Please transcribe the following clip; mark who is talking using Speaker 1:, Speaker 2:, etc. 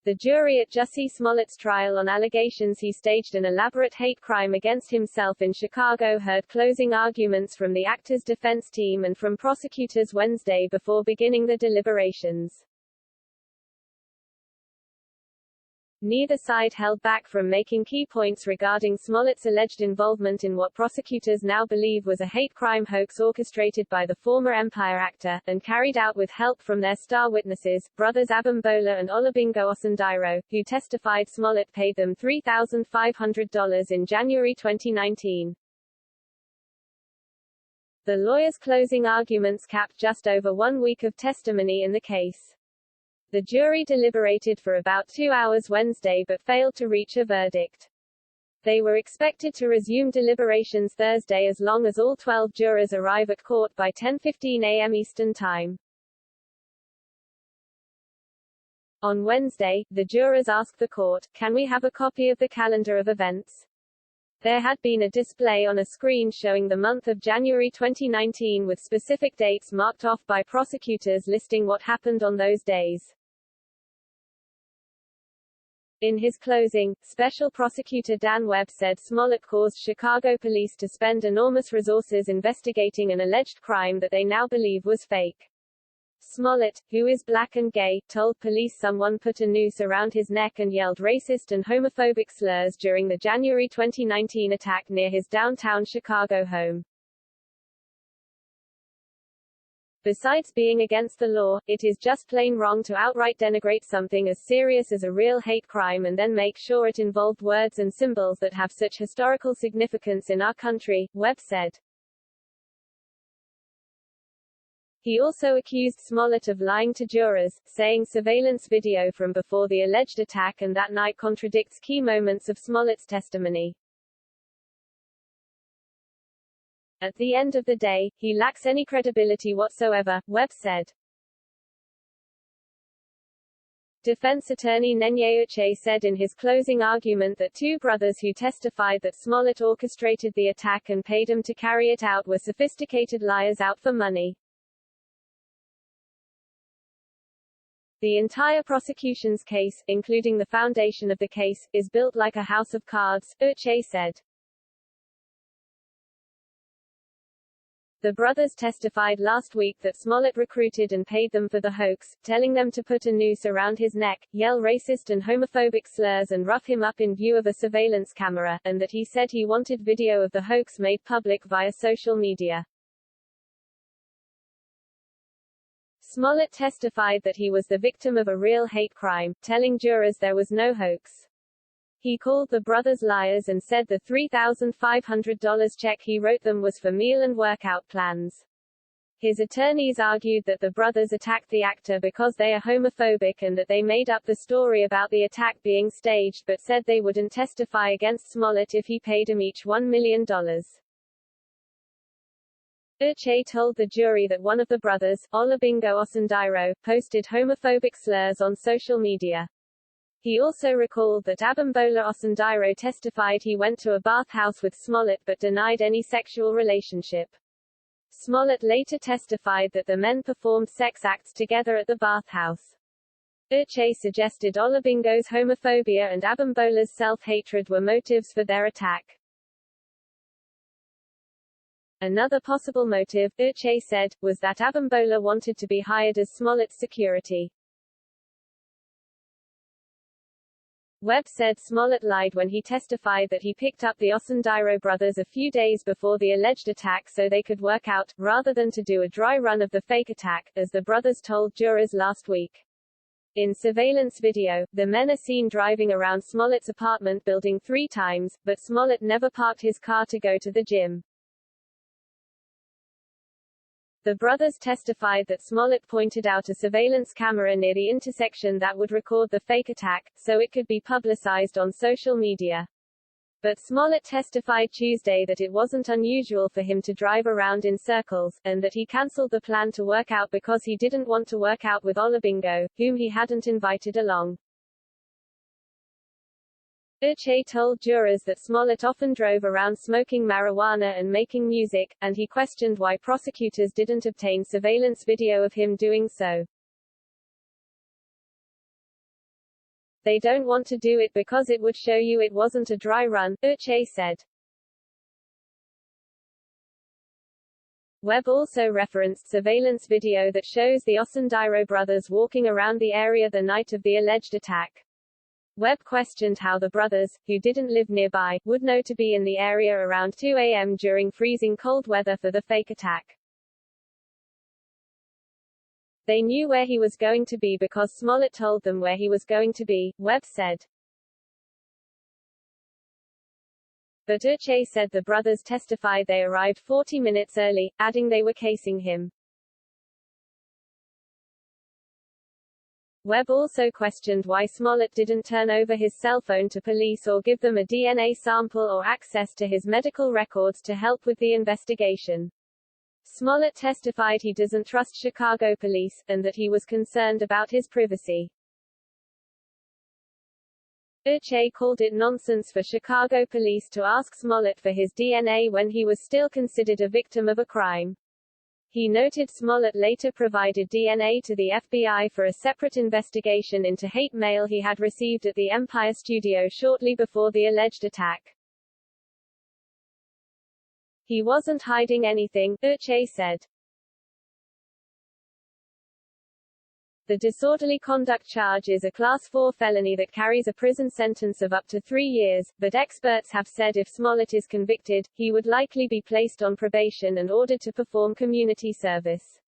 Speaker 1: The jury at Jussie Smollett's trial on allegations he staged an elaborate hate crime against himself in Chicago heard closing arguments from the actor's defense team and from prosecutors Wednesday before beginning the deliberations. Neither side held back from making key points regarding Smollett's alleged involvement in what prosecutors now believe was a hate crime hoax orchestrated by the former Empire actor, and carried out with help from their star witnesses, brothers Abimbola and Olabingo Osundairo, who testified Smollett paid them $3,500 in January 2019. The lawyers' closing arguments capped just over 1 week of testimony in the case. The jury deliberated for about 2 hours Wednesday but failed to reach a verdict. They were expected to resume deliberations Thursday as long as all 12 jurors arrive at court by 10:15 a.m. Eastern Time. On Wednesday, the jurors asked the court, "Can we have a copy of the calendar of events?" There had been a display on a screen showing the month of January 2019 with specific dates marked off by prosecutors listing what happened on those days. In his closing, Special Prosecutor Dan Webb said Smollett caused Chicago police to spend enormous resources investigating an alleged crime that they now believe was fake. Smollett, who is black and gay, told police someone put a noose around his neck and yelled racist and homophobic slurs during the January 2019 attack near his downtown Chicago home. Besides being against the law, it is just plain wrong to outright denigrate something as serious as a real hate crime and then make sure it involved words and symbols that have such historical significance in our country, Webb said. He also accused Smollett of lying to jurors, saying surveillance video from before the alleged attack and that night contradicts key moments of Smollett's testimony. At the end of the day, he lacks any credibility whatsoever, Webb said. Defense attorney Nenye Uche said in his closing argument that two brothers who testified that Smollett orchestrated the attack and paid him to carry it out were sophisticated liars out for money. The entire prosecution's case, including the foundation of the case, is built like a house of cards, Uche said. The brothers testified last week that Smollett recruited and paid them for the hoax, telling them to put a noose around his neck, yell racist and homophobic slurs and rough him up in view of a surveillance camera, and that he said he wanted video of the hoax made public via social media. Smollett testified that he was the victim of a real hate crime, telling jurors there was no hoax. He called the brothers liars and said the $3,500 check he wrote them was for meal and workout plans. His attorneys argued that the brothers attacked the actor because they are homophobic and that they made up the story about the attack being staged but said they wouldn't testify against Smollett if he paid them each $1 million. Uche told the jury that one of the brothers, Olabingo Osundairo, posted homophobic slurs on social media. He also recalled that Abimbola Osundairo testified he went to a bathhouse with Smollett but denied any sexual relationship. Smollett later testified that the men performed sex acts together at the bathhouse. Uche suggested Olabingo's homophobia and Abimbola's self-hatred were motives for their attack. Another possible motive, Uche said, was that Abimbola wanted to be hired as Smollett's security. Webb said Smollett lied when he testified that he picked up the Osundairo brothers a few days before the alleged attack so they could work out, rather than to do a dry run of the fake attack, as the brothers told jurors last week. In surveillance video, the men are seen driving around Smollett's apartment building 3 times, but Smollett never parked his car to go to the gym. The brothers testified that Smollett pointed out a surveillance camera near the intersection that would record the fake attack, so it could be publicized on social media. But Smollett testified Tuesday that it wasn't unusual for him to drive around in circles, and that he cancelled the plan to work out because he didn't want to work out with Olabingo, whom he hadn't invited along. Uche told jurors that Smollett often drove around smoking marijuana and making music, and he questioned why prosecutors didn't obtain surveillance video of him doing so. They don't want to do it because it would show you it wasn't a dry run, Uche said. Webb also referenced surveillance video that shows the Osundairo brothers walking around the area the night of the alleged attack. Webb questioned how the brothers, who didn't live nearby, would know to be in the area around 2 a.m. during freezing cold weather for the fake attack. They knew where he was going to be because Smollett told them where he was going to be, Webb said. But Uche said the brothers testified they arrived 40 minutes early, adding they were casing him. Webb also questioned why Smollett didn't turn over his cell phone to police or give them a DNA sample or access to his medical records to help with the investigation. Smollett testified he doesn't trust Chicago police, and that he was concerned about his privacy. Uche called it nonsense for Chicago police to ask Smollett for his DNA when he was still considered a victim of a crime. He noted Smollett later provided DNA to the FBI for a separate investigation into hate mail he had received at the Empire Studio shortly before the alleged attack. He wasn't hiding anything, Uche said. The disorderly conduct charge is a Class 4 felony that carries a prison sentence of up to 3 years, but experts have said if Smollett is convicted, he would likely be placed on probation and ordered to perform community service.